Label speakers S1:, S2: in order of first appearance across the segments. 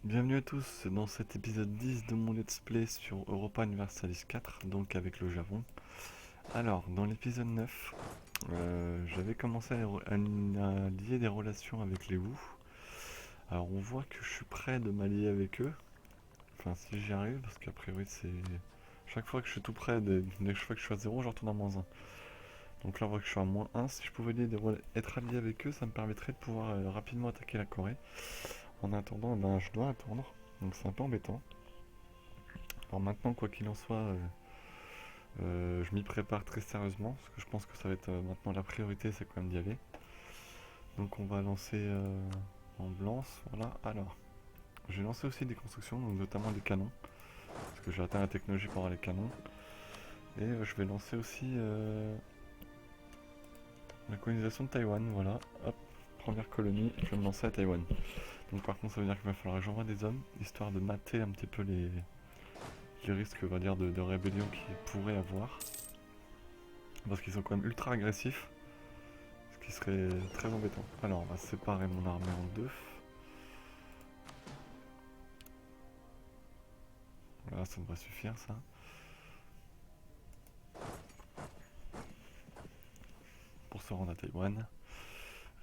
S1: Bienvenue à tous dans cet épisode 10 de mon let's play sur Europa Universalis 4, donc avec le Japon. Alors, dans l'épisode 9, j'avais commencé à lier des relations avec les Wu. Alors on voit que je suis prêt de m'allier avec eux, enfin si j'y arrive, parce qu'a priori c'est... Chaque fois que je suis tout près, chaque fois que je suis à 0, je retourne à moins 1. Donc là on voit que je suis à moins 1, si je pouvais être allié avec eux, ça me permettrait de pouvoir rapidement attaquer la Corée. En attendant, ben, je dois attendre, donc c'est un peu embêtant. Alors maintenant, quoi qu'il en soit, je m'y prépare très sérieusement, parce que je pense que ça va être maintenant la priorité, c'est quand même d'y aller. Donc on va lancer en blanc, voilà. Alors, j'ai lancé aussi des constructions, donc notamment des canons, parce que j'ai atteint la technologie pour avoir les canons. Et je vais lancer aussi la colonisation de Taïwan, voilà. Hop, première colonie, je vais me lancer à Taïwan. Donc par contre, ça veut dire qu'il va falloir que j'envoie des hommes, histoire de mater un petit peu les risques, on va dire, de rébellion qu'ils pourraient avoir. Parce qu'ils sont quand même ultra agressifs. Ce qui serait très embêtant. Alors, on va séparer mon armée en deux. Voilà, ça devrait suffire, ça. Pour se rendre à Taïwan.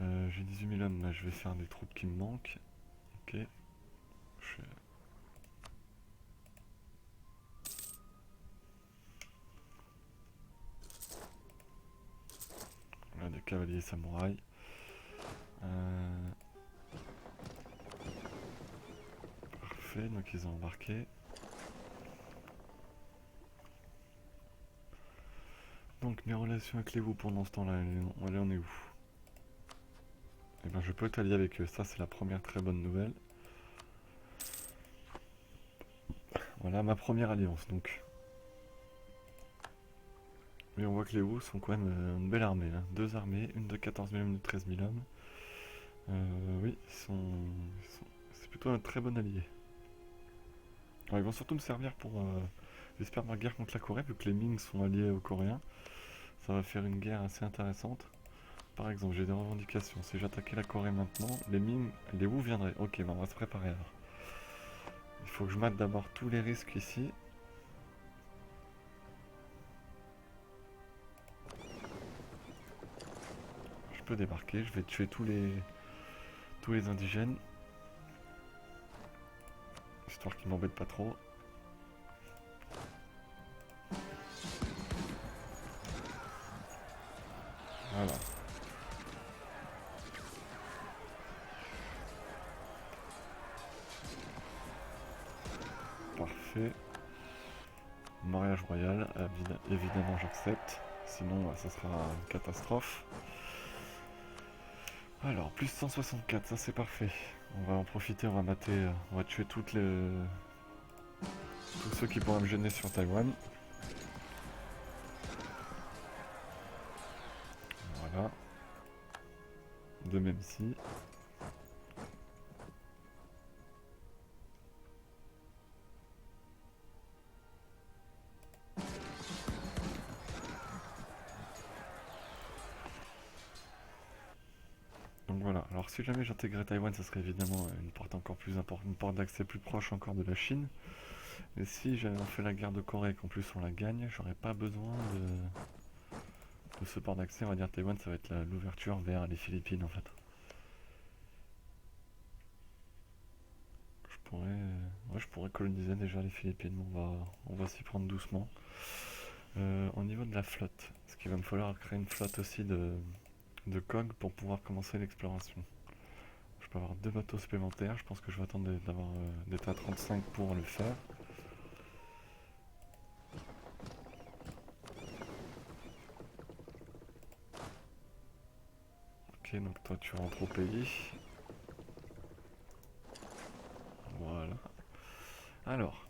S1: J'ai 18 000 hommes, je vais faire des troupes qui me manquent. Ok. Voilà, des cavaliers samouraïs. Parfait, donc ils ont embarqué. Donc mes relations avec les Wu pendant ce temps-là, elle en est où? Eh ben je peux t'allier avec eux, ça c'est la première très bonne nouvelle. Voilà ma première alliance donc. Mais on voit que les Wu sont quand même une belle armée. Hein. Deux armées, une de 14 000 hommes, une de 13 000 hommes. Oui, c'est plutôt un très bon allié. Alors, ils vont surtout me servir pour, j'espère, ma guerre contre la Corée, vu que les Ming sont alliés aux Coréens. Ça va faire une guerre assez intéressante. Par exemple, j'ai des revendications. Si j'attaquais la Corée maintenant, les Ming, les Wu viendraient. Ok, ben on va se préparer alors. Il faut que je mate d'abord tous les risques ici. Je peux débarquer, je vais tuer tous les indigènes. Histoire qu'ils m'embêtent pas trop. Voilà. Parfait. Mariage royal, évidemment j'accepte. Sinon, ça sera une catastrophe. Alors, plus 164, ça c'est parfait. On va en profiter, on va mater, on va tuer tous ceux qui pourraient me gêner sur Taïwan. Voilà. De même ici. Donc voilà, alors si jamais j'intégrais Taïwan, ça serait évidemment une porte encore plus importante, une porte d'accès plus proche encore de la Chine. Et si j'avais fait la guerre de Corée et qu'en plus on la gagne, j'aurais pas besoin de ce port d'accès. On va dire Taïwan, ça va être l'ouverture vers les Philippines en fait. Je pourrais coloniser déjà les Philippines, on va s'y prendre doucement. Au niveau de la flotte, parce qu'il va me falloir créer une flotte aussi de COG pour pouvoir commencer l'exploration. Je peux avoir deux bateaux supplémentaires, je pense que je vais attendre d'être à 35 pour le faire. Ok, donc toi tu rentres au pays. Voilà. Alors,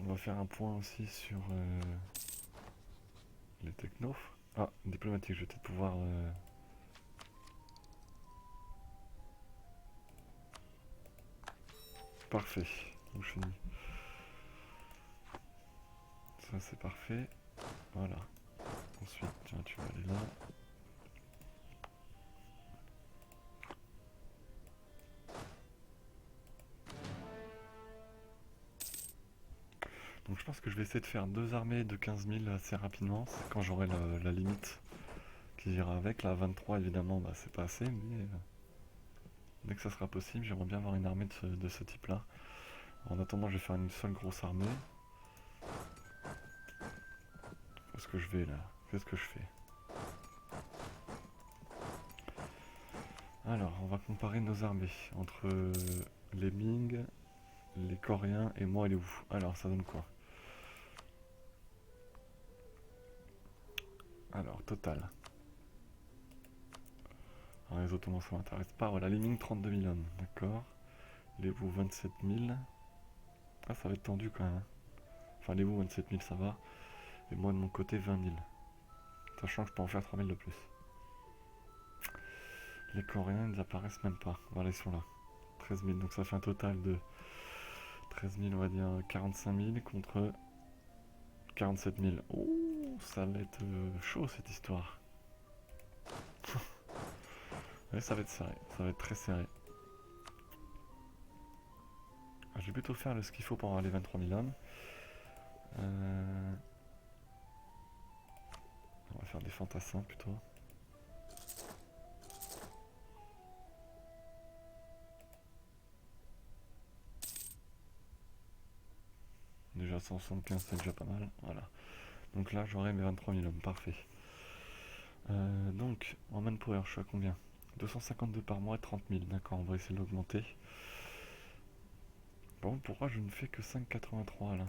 S1: on va faire un point aussi sur les technos. Ah, diplomatique, je vais peut-être pouvoir... Parfait, donc je finis. Ça c'est parfait. Voilà. Ensuite, tiens, tu vas aller là. Donc je pense que je vais essayer de faire 2 armées de 15 000 assez rapidement, c'est quand j'aurai la limite qui ira avec. La 23 évidemment, bah, c'est pas assez, mais dès que ça sera possible, j'aimerais bien avoir une armée de ce type-là. En attendant, je vais faire une seule grosse armée. Qu'est-ce que je vais là? Qu'est-ce que je fais? Alors, on va comparer nos armées entre les Ming, les Coréens et moi les Wu. Alors, ça donne quoi? Alors, total. Alors, les Ottomans, ça m'intéresse pas. Voilà, les Ming, 32 000 hommes, d'accord. Les Wu, 27 000. Ah, ça va être tendu quand même, hein. Enfin, les Wu, 27 000, ça va. Et moi, de mon côté, 20 000. Sachant que je peux en faire 3 000 de plus. Les Coréens, ils apparaissent même pas. Voilà, ils sont là. 13 000, donc ça fait un total de 13 000, on va dire 45 000 contre 47 000. Oh, ça va être chaud cette histoire. Ouais, ça va être serré, ça va être très serré. Je vais plutôt faire ce qu'il faut pour avoir les 23 000 hommes. On va faire des fantassins plutôt. Déjà 175, c'est déjà pas mal. Voilà. Donc là, j'aurai mes 23 000 hommes, parfait. Donc, en manpower, je suis à combien? 252 par mois, 30 000. D'accord, on va essayer de l'augmenter. Bon, pourquoi je ne fais que 5,83 là?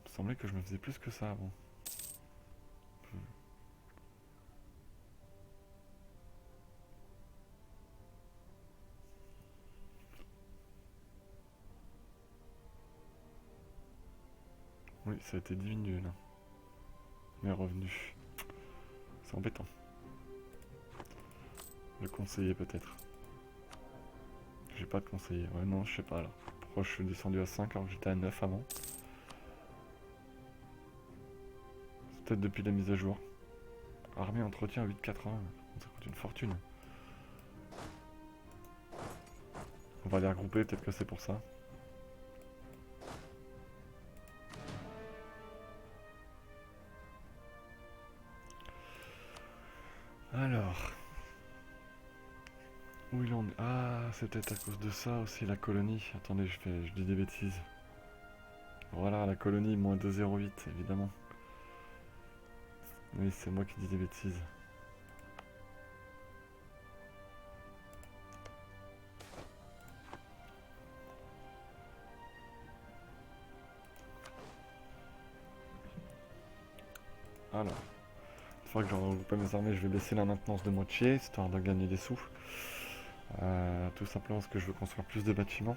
S1: Il me semblait que je me faisais plus que ça avant. Oui, ça a été diminué là. Mes revenus. C'est embêtant. Le conseiller peut-être. J'ai pas de conseiller. Ouais, non, je sais pas alors. Pourquoi je suis descendu à 5 alors que j'étais à 9 avant? C'est peut-être depuis la mise à jour. Armée entretien à 8,80. Ça coûte une fortune. On va les regrouper, peut-être que c'est pour ça. Alors. Où il en est? Ah, c'est peut-être à cause de ça aussi, la colonie. Attendez, je dis des bêtises. Voilà, la colonie, moins 2,08, évidemment. Oui, c'est moi qui dis des bêtises. Alors, une fois que j'aurai regroupé mes armées, je vais baisser la maintenance de moitié, histoire de gagner des sous. Tout simplement parce que je veux construire plus de bâtiments.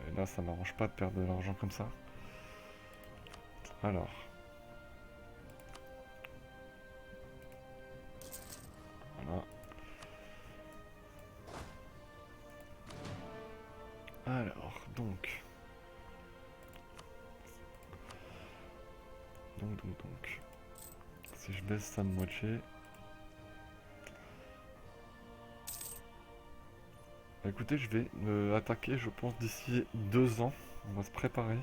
S1: Et là, ça m'arrange pas de perdre de l'argent comme ça. Alors. Voilà. Alors, donc. Donc. Si je baisse ça de moitié. Bah, écoutez, je vais me attaquer, je pense, d'ici 2 ans. On va se préparer.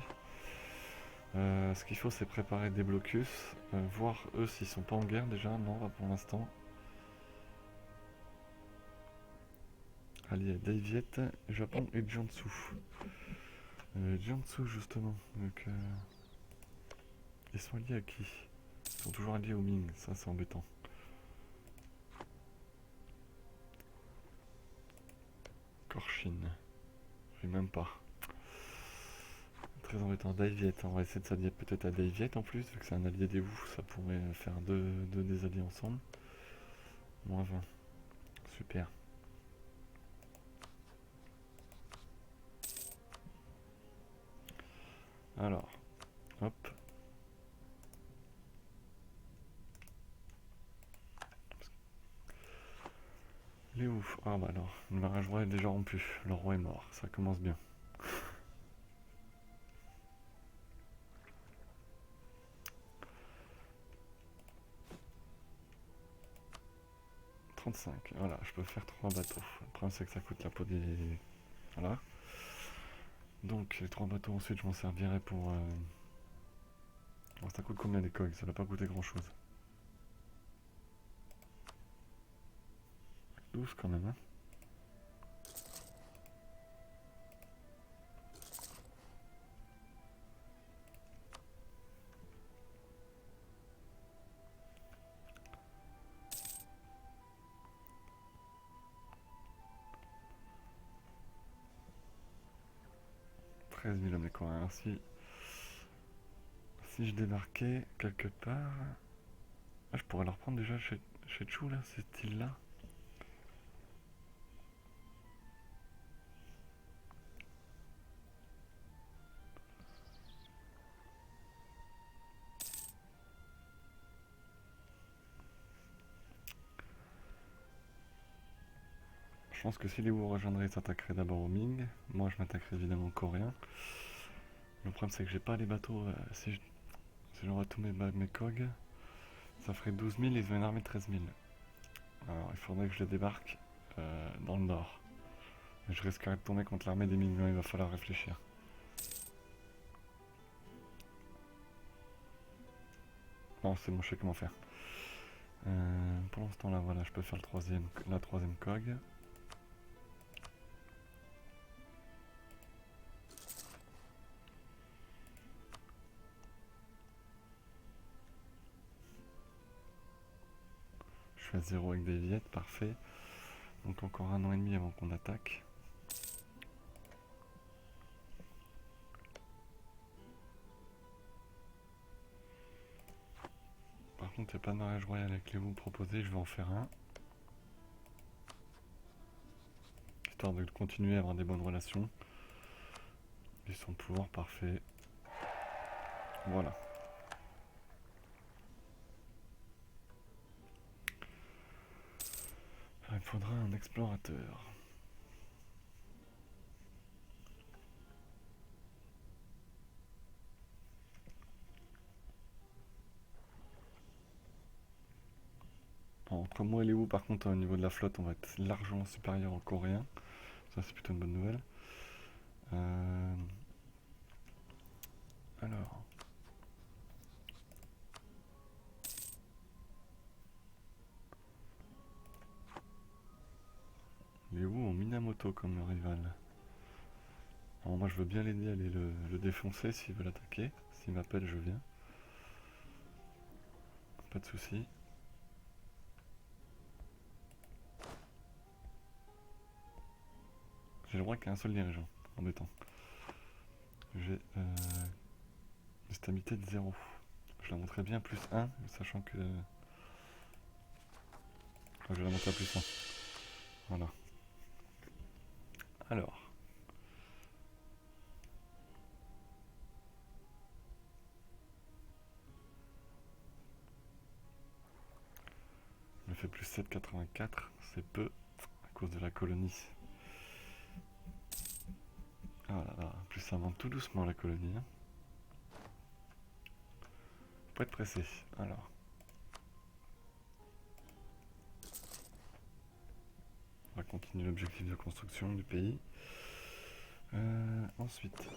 S1: Ce qu'il faut, c'est préparer des blocus. Voir eux s'ils sont pas en guerre déjà. Non, pas pour l'instant. Alliés Daviet, Japon et Jiangsu. Jiangsu, justement. Donc, ils sont alliés à qui? Ils sont toujours alliés au Ming. Ça, c'est embêtant. Korchin. Je vais même pas. Très embêtant. Daviet. On va essayer de s'allier peut-être à Daviet en plus. Vu que c'est un allié des Wu, ça pourrait faire deux des alliés ensemble. Moins 20. Super. Alors, hop. Il est ouf. Ah bah alors, le mariage roi est déjà rompu. Le roi est mort. Ça commence bien. 35, voilà, je peux faire 3 bateaux. Le problème c'est que ça coûte la peau des... Voilà. Donc les 3 bateaux ensuite je m'en servirai pour... Alors, ça coûte combien des cogs? Ça va pas coûter grand chose. 12 quand même, hein. Mais quoi, hein. Si je débarquais quelque part... Ah, je pourrais leur prendre déjà chez Chou là, ce style là. Je pense que si les Wu rejoindraient, ils s'attaqueraient d'abord au Ming. Moi, je m'attaquerais évidemment aux Coréens. Le problème, c'est que j'ai pas les bateaux. Si j'envoie tous mes cogs, ça ferait 12 000, ils ont une armée de 13 000. Alors, il faudrait que je les débarque dans le nord. Et je risquerais de tomber contre l'armée des Ming, il va falloir réfléchir. Non, c'est bon, je sais comment faire. Pour l'instant, là, voilà, je peux faire la troisième cog. Je suis à 0 avec des viettes, parfait. Donc encore 1 an et demi avant qu'on attaque. Par contre, il n'y a pas de mariage royal avec les Wu proposés, je vais en faire un. Histoire de continuer à avoir des bonnes relations. Ils sont pour, parfait. Voilà. Il me faudra un explorateur. Entre moi et les Wu, par contre, au niveau de la flotte, on va être largement supérieur aux Coréens. Ça, c'est plutôt une bonne nouvelle. Alors. Les Wu ont Minamoto comme rival. Alors moi, je veux bien l'aider à aller le défoncer s'il veut l'attaquer. S'il m'appelle, je viens. Pas de soucis. J'ai le droit qu'à un seul dirigeant, embêtant. J'ai une stabilité de 0. Je la montrerai bien plus 1, sachant que... je vais la monter à plus 1. Voilà. Alors. Je me fais plus 7,84, c'est peu, à cause de la colonie. Ah là là, plus ça monte tout doucement la colonie. Hein. Faut être pressé. Alors. On va continuer l'objectif de construction du pays. Ensuite.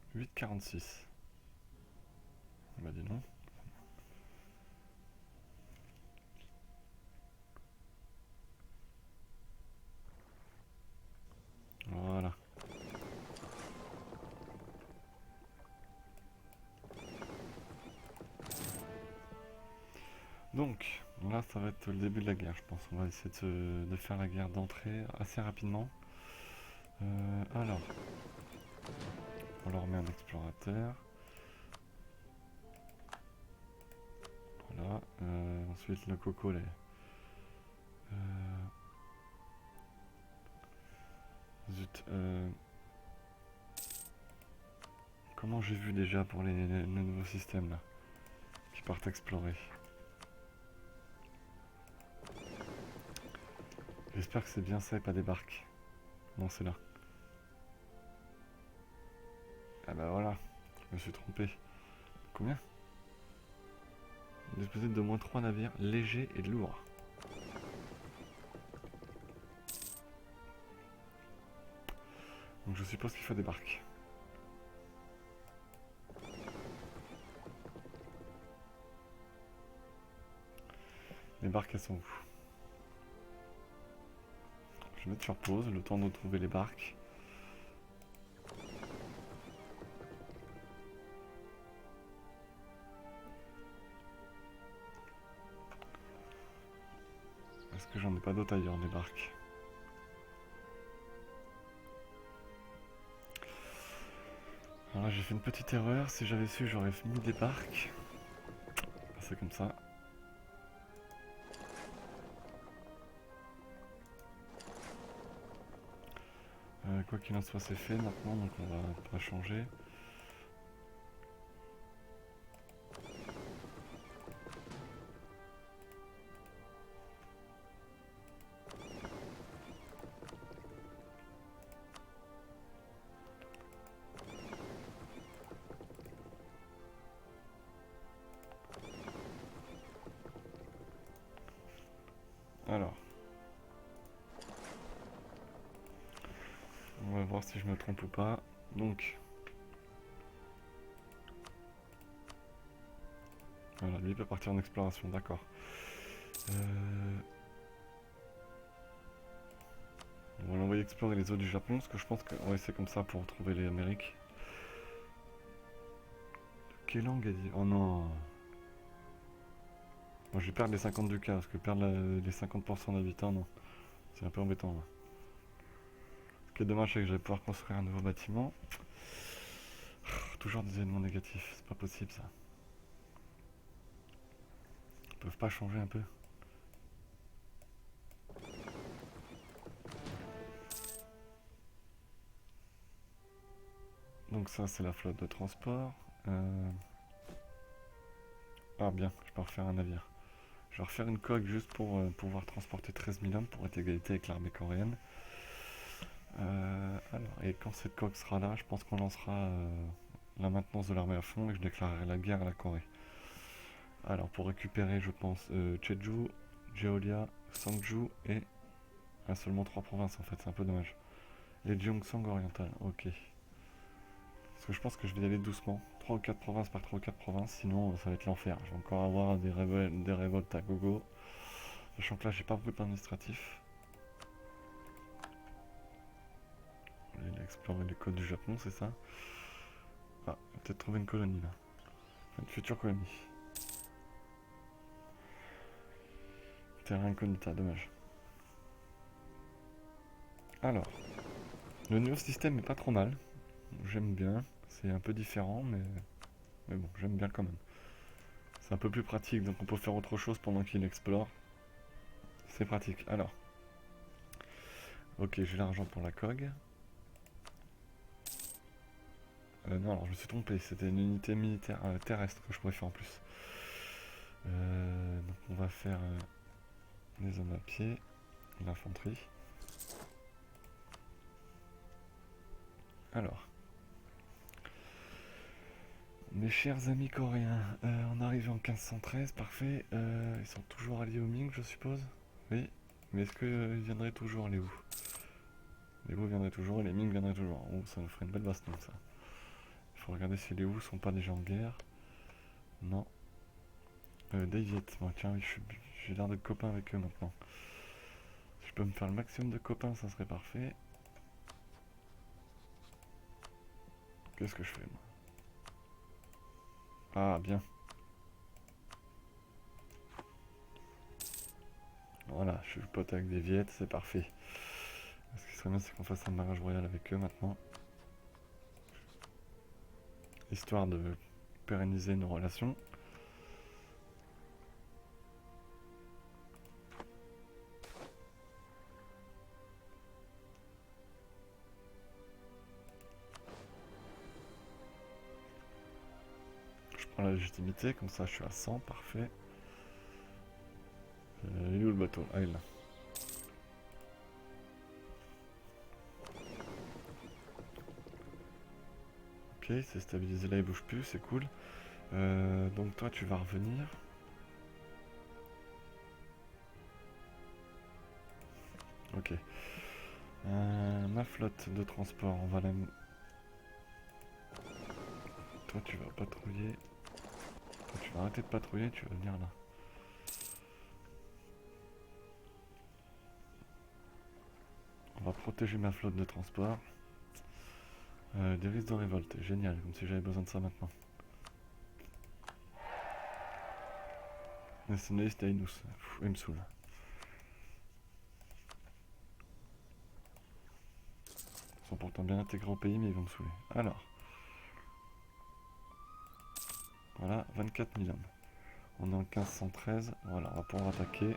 S1: « 8,46. » Bah dis non. Voilà. Donc, là ça va être le début de la guerre, je pense. On va essayer de faire la guerre d'entrée assez rapidement. Alors, on leur met un explorateur. Voilà. Ensuite, le coco lait. Zut. Comment j'ai vu déjà pour les nouveaux systèmes là qui partent explorer? J'espère que c'est bien ça et pas des barques. Non, c'est là. Ah bah voilà, je me suis trompé. Combien? Disposé de moins 3 navires légers et lourds. Donc je suppose qu'il faut des barques. Les barques, elles sont où? Je vais mettre sur pause, le temps de trouver les barques. Est-ce que j'en ai pas d'autres ailleurs, des barques? Alors là, j'ai fait une petite erreur. Si j'avais su, j'aurais mis des barques. C'est comme ça. Quoi qu'il en soit, c'est fait maintenant, donc on va pas changer. Alors, on va voir si je me trompe ou pas. Donc, voilà, lui il peut partir en exploration, d'accord. On va l'envoyer explorer les eaux du Japon, parce que je pense que ouais, c'est comme ça pour trouver les Amériques. Quelle langue a dit? Oh non! Moi je vais perdre les 50 du cas, parce que perdre les 50% d'habitants, non. C'est un peu embêtant là. Ce qui est dommage, c'est que je vais pouvoir construire un nouveau bâtiment. Toujours des événements négatifs, c'est pas possible ça. Ils peuvent pas changer un peu? Donc ça c'est la flotte de transport. Ah bien, je peux refaire un navire. Je vais refaire une coque juste pour pouvoir transporter 13 000 hommes pour être égalité avec l'armée coréenne. Alors, et quand cette coque sera là, je pense qu'on lancera la maintenance de l'armée à fond et je déclarerai la guerre à la Corée. Alors pour récupérer, je pense, Jeju, Jeolla, Sangju et seulement 3 provinces en fait, c'est un peu dommage. Les Gyeongsang orientales, ok. Parce que je pense que je vais y aller doucement. 3 ou 4 provinces par 3 ou 4 provinces, sinon ça va être l'enfer. Je vais encore avoir des révoltes à gogo. Sachant que là j'ai pas beaucoup d'administratif. Il a exploré les côtes du Japon, c'est ça? Ah, il va peut-être trouver une colonie là. Enfin, une future colonie. Terrain incognita, dommage. Alors, le nouveau système est pas trop mal. J'aime bien. C'est un peu différent, mais bon, j'aime bien quand même. C'est un peu plus pratique, donc on peut faire autre chose pendant qu'il explore. C'est pratique. Alors, ok, j'ai l'argent pour la COG. Non, alors je me suis trompé, c'était une unité militaire terrestre que je pourrais faire en plus. Donc on va faire des hommes à pied, l'infanterie. Alors, mes chers amis coréens, on arrive en 1513, parfait. Ils sont toujours alliés au Ming, je suppose. Oui, mais est-ce qu'ils viendraient toujours les Wu? Les Wu viendraient toujours et les Ming viendraient toujours. Oh, ça nous ferait une belle baston ça. Il faut regarder si les Wu sont pas déjà en guerre. Non. Des Viet, bon, tiens, oui, j'ai l'air d'être copain avec eux maintenant. Si je peux me faire le maximum de copains, ça serait parfait. Qu'est-ce que je fais moi? Ah, bien. Voilà, je suis pote avec des Viettes, c'est parfait. Ce qui serait bien, c'est qu'on fasse un mariage royal avec eux maintenant. Histoire de pérenniser nos relations. Je prends la légitimité, comme ça je suis à 100, parfait. Il est où le bateau? Ah, il est là. Ok, c'est stabilisé là, il bouge plus, c'est cool. Donc toi tu vas revenir. Ok. Ma flotte de transport, on va la... Toi tu vas patrouiller. Toi tu vas arrêter de patrouiller, tu vas venir là. On va protéger ma flotte de transport. Des risques de révolte, génial, comme si j'avais besoin de ça maintenant. Nationaliste Ainus, il me saoule. Ils sont pourtant bien intégrés au pays, mais ils vont me saouler. Alors, voilà, 24 000 hommes. On est en 1513, voilà, on va pouvoir attaquer.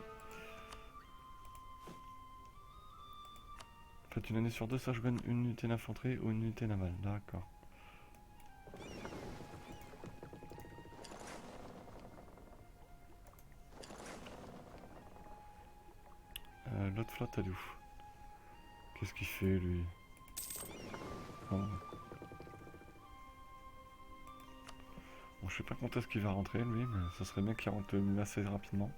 S1: En fait, une année sur deux, ça je gagne une unité d'infanterie ou une unité navale, d'accord. L'autre flotte, elle est où? Qu'est-ce qu'il fait, lui? Oh. Bon, je sais pas quand est-ce qu'il va rentrer, lui, mais ça serait bien qu'il rentre assez rapidement.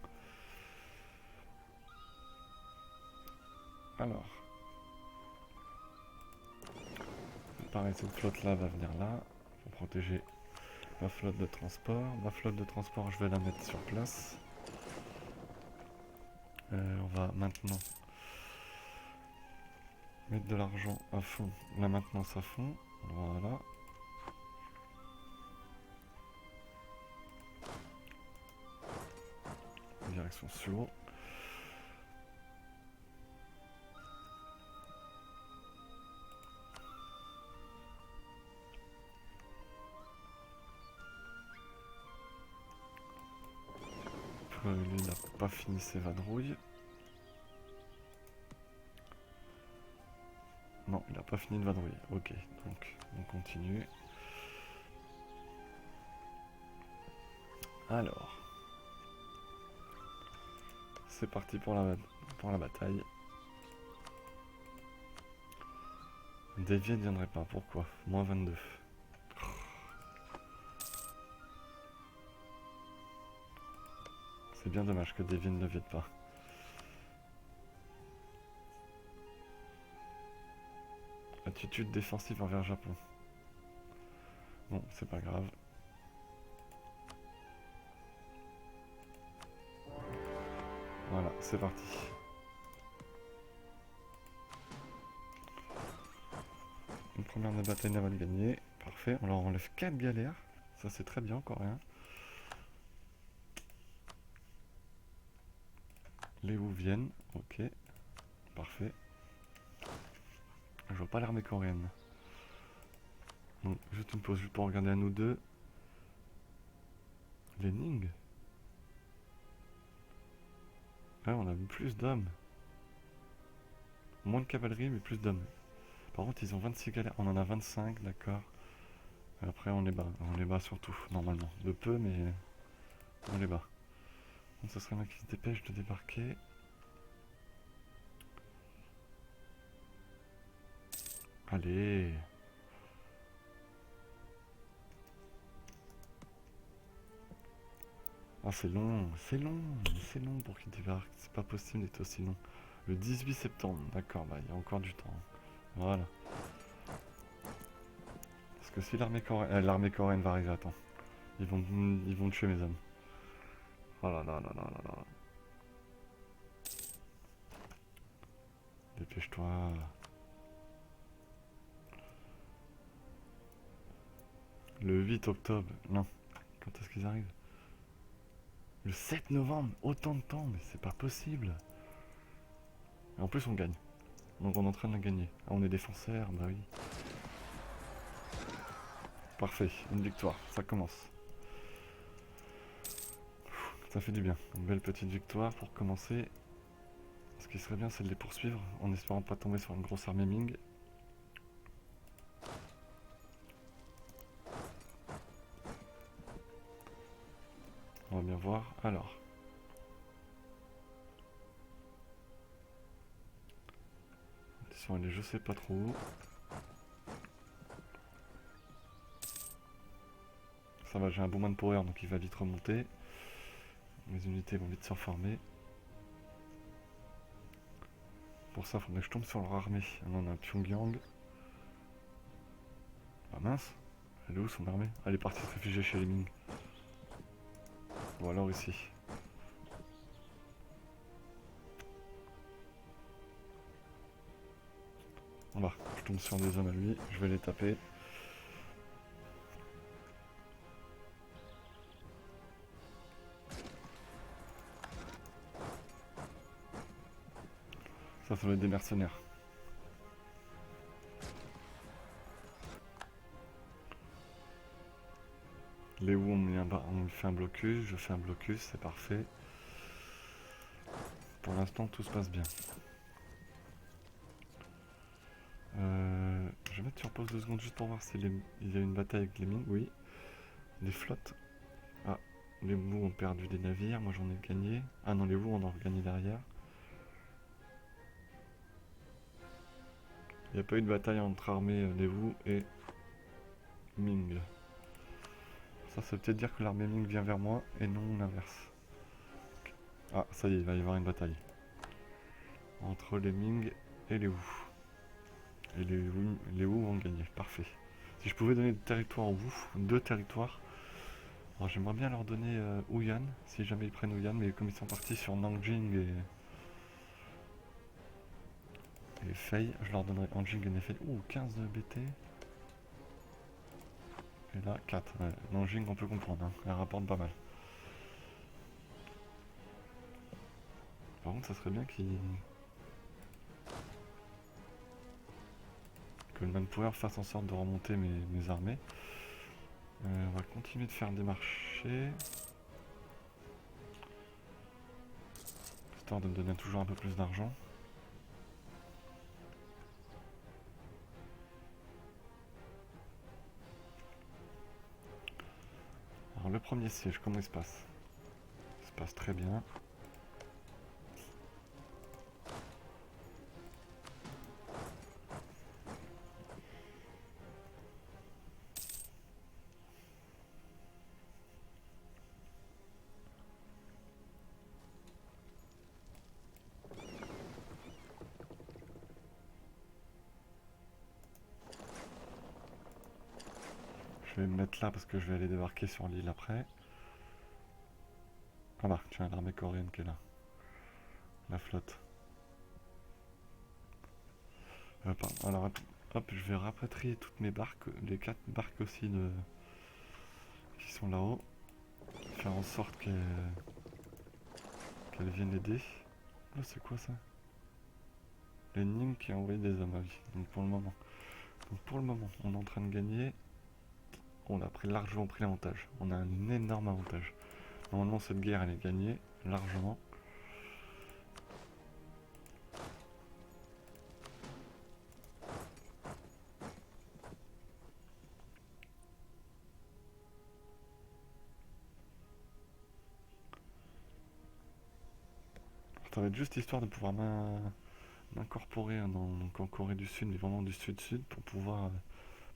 S1: Alors. Pareil, cette flotte-là va venir là, pour protéger ma flotte de transport. Ma flotte de transport, je vais la mettre sur place. On va maintenant mettre de l'argent à fond, la maintenance à fond. Voilà. Direction Suo. Lui, il n'a pas fini ses vadrouilles. Non, il n'a pas fini de vadrouiller. Ok, donc on continue. Alors. C'est parti pour la bataille. Devier ne viendrait pas, pourquoi? Moins 22. C'est bien dommage que Devier ne vienne pas. Attitude défensive envers Japon. Bon, c'est pas grave. Voilà, c'est parti. Une première bataille navale gagnée. Parfait, on leur enlève 4 galères. Ça c'est très bien, coréen. Les Wu viennent, ok. Parfait. Je vois pas l'armée coréenne. Donc, juste une pause juste pour regarder à nous deux. Les Ning. Ouais, on a plus d'hommes. Moins de cavalerie, mais plus d'hommes. Par contre, ils ont 26 galères. On en a 25, d'accord. Après, on les bat. On les bat surtout, normalement. De peu, mais on les bat. Donc, ce serait bien qu'ils se dépêchent de débarquer. Allez. Ah, c'est long pour qu'ils débarquent. C'est pas possible d'être aussi long. Le 18 septembre, d'accord, bah il y a encore du temps. Voilà. Parce que si l'armée coréenne va arriver, attends. Ils vont tuer mes hommes. Oh là là là là là là. Dépêche-toi. Le 8 octobre, non. Quand est-ce qu'ils arrivent? Le 7 novembre, autant de temps, mais c'est pas possible. Et en plus on gagne. Donc on est en train de gagner. Ah, on est défenseur, bah oui. Parfait, une victoire, ça commence. Ça fait du bien, une belle petite victoire pour commencer. Ce qui serait bien, c'est de les poursuivre en espérant pas tomber sur une grosse armée Ming. On va bien voir. Alors. Ils sont allés je sais pas trop où. Ça va, j'ai un bon manpower, donc il va vite remonter. Les unités vont vite se reformer. Pour ça, il faudrait que je tombe sur leur armée. On a Pyongyang. Ah mince, elle est où son armée? Elle est partie se réfugier chez les Ming. Ou alors ici. Voilà, je tombe sur des zones à lui, je vais les taper. Ça va être des mercenaires. Les Wu on fait un blocus, je fais un blocus, c'est parfait. Pour l'instant tout se passe bien. Je vais mettre sur pause 2 secondes juste pour voir s'il y a une bataille avec les Ming, oui. Les flottes. Ah, les Wu ont perdu des navires, moi j'en ai gagné. Ah non, les Wu on en a regagné derrière. Il n'y a pas eu de bataille entre armées des Wu et Ming. Ça veut peut-être dire que l'armée Ming vient vers moi et non l'inverse. Ah, ça y est, il va y avoir une bataille. Entre les Ming et les Wu. Et les Wu vont gagner, parfait. Si je pouvais donner des territoires aux Wu, 2 territoires. Alors j'aimerais bien leur donner Huyan, si jamais ils prennent Huyan, mais comme ils sont partis sur Nanjing et Fei, je leur donnerai Nanjing et Nefei. Ouh, 15 de BT. Et là, 4. Ouais. Nanjing, on peut comprendre, hein. Elle rapporte pas mal. Par contre, ça serait bien que le Manpower fasse en sorte de remonter mes armées. On va continuer de faire des marchés. Histoire de me donner toujours un peu plus d'argent. Alors le premier siège, comment il se passe? Il se passe très bien. Je vais me mettre là parce que je vais aller débarquer sur l'île après. Ah là, tiens, l'armée coréenne qui est là. La flotte. Alors, hop, je vais rapatrier toutes mes barques, les 4 barques aussi qui sont là-haut. Faire en sorte qu'elles viennent aider. Oh, c'est quoi ça? L'ennemi qui a envoyé des hommes à vie. Donc pour le moment. On est en train de gagner. On a largement pris l'avantage. On a un énorme avantage. Normalement cette guerre elle est gagnée largement. Ça va être juste histoire de pouvoir m'incorporer en Corée du Sud, mais vraiment du Sud-Sud, pour pouvoir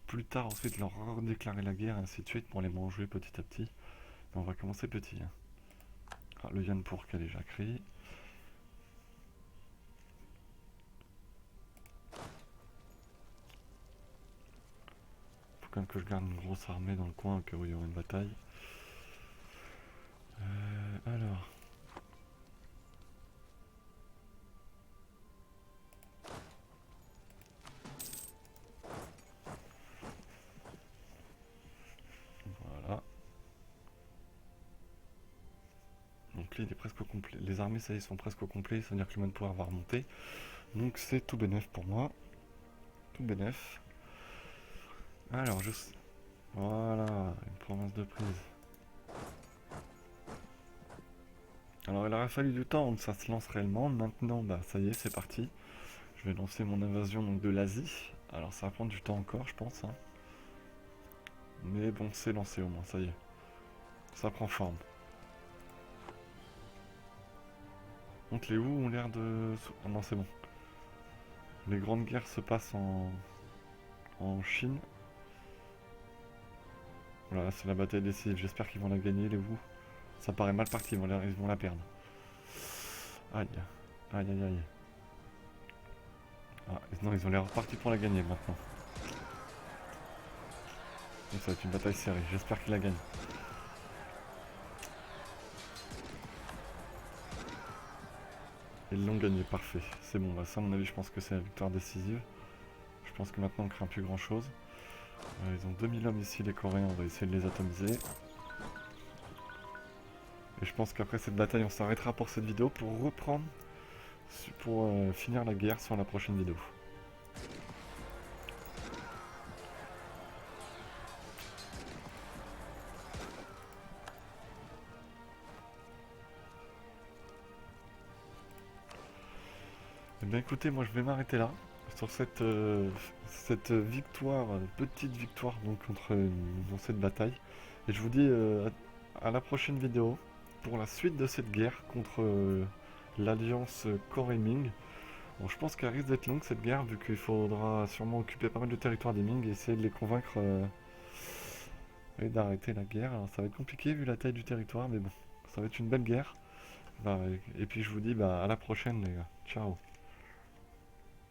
S1: plus tard ensuite leur redéclarer la guerre et ainsi de suite pour les manger petit à petit. Mais on va commencer petit. Hein. Ah, le Yanpour qui a déjà créé. Faut quand même que je garde une grosse armée dans le coin au cas où il y aura une bataille. Alors. Voilà. Donc là il est presque au complet. Les armées ça y est sont presque au complet, ça veut dire que le Manpower va remonter. Donc c'est tout bénef pour moi. Tout bénef. Alors je... Voilà, une province de prise. Alors il aurait fallu du temps que ça se lance réellement. Maintenant, bah ça y est, c'est parti. Je vais lancer mon invasion donc, de l'Asie. Alors ça va prendre du temps encore, je pense. Hein. Mais bon, c'est lancé au moins, ça y est. Ça prend forme. Donc les Wu ont l'air de... Ah non, c'est bon. Les grandes guerres se passent en Chine. Voilà, c'est la bataille décisive. J'espère qu'ils vont la gagner, les Wu. Ça paraît mal parti, ils vont la perdre. Aïe. Aïe aïe aïe. Ah, non, ils ont l'air repartis pour la gagner maintenant. Donc ça va être une bataille serrée. J'espère qu'ils la gagnent. Ils l'ont gagné, parfait. C'est bon, bah ça à mon avis je pense que c'est la victoire décisive. Je pense que maintenant on craint plus grand chose. Ils ont 2000 hommes ici, les Coréens, on va essayer de les atomiser. Et je pense qu'après cette bataille on s'arrêtera pour cette vidéo pour reprendre, pour finir la guerre sur la prochaine vidéo. Eh bien écoutez, moi je vais m'arrêter là sur cette victoire, petite victoire donc dans cette bataille. Et je vous dis à la prochaine vidéo pour la suite de cette guerre contre l'alliance Corée-Ming. Bon, je pense qu'elle risque d'être longue cette guerre vu qu'il faudra sûrement occuper pas mal de territoire des Ming et essayer de les convaincre d'arrêter la guerre. Alors ça va être compliqué vu la taille du territoire mais bon, ça va être une belle guerre. Bah, et puis je vous dis bah, à la prochaine les gars. Ciao.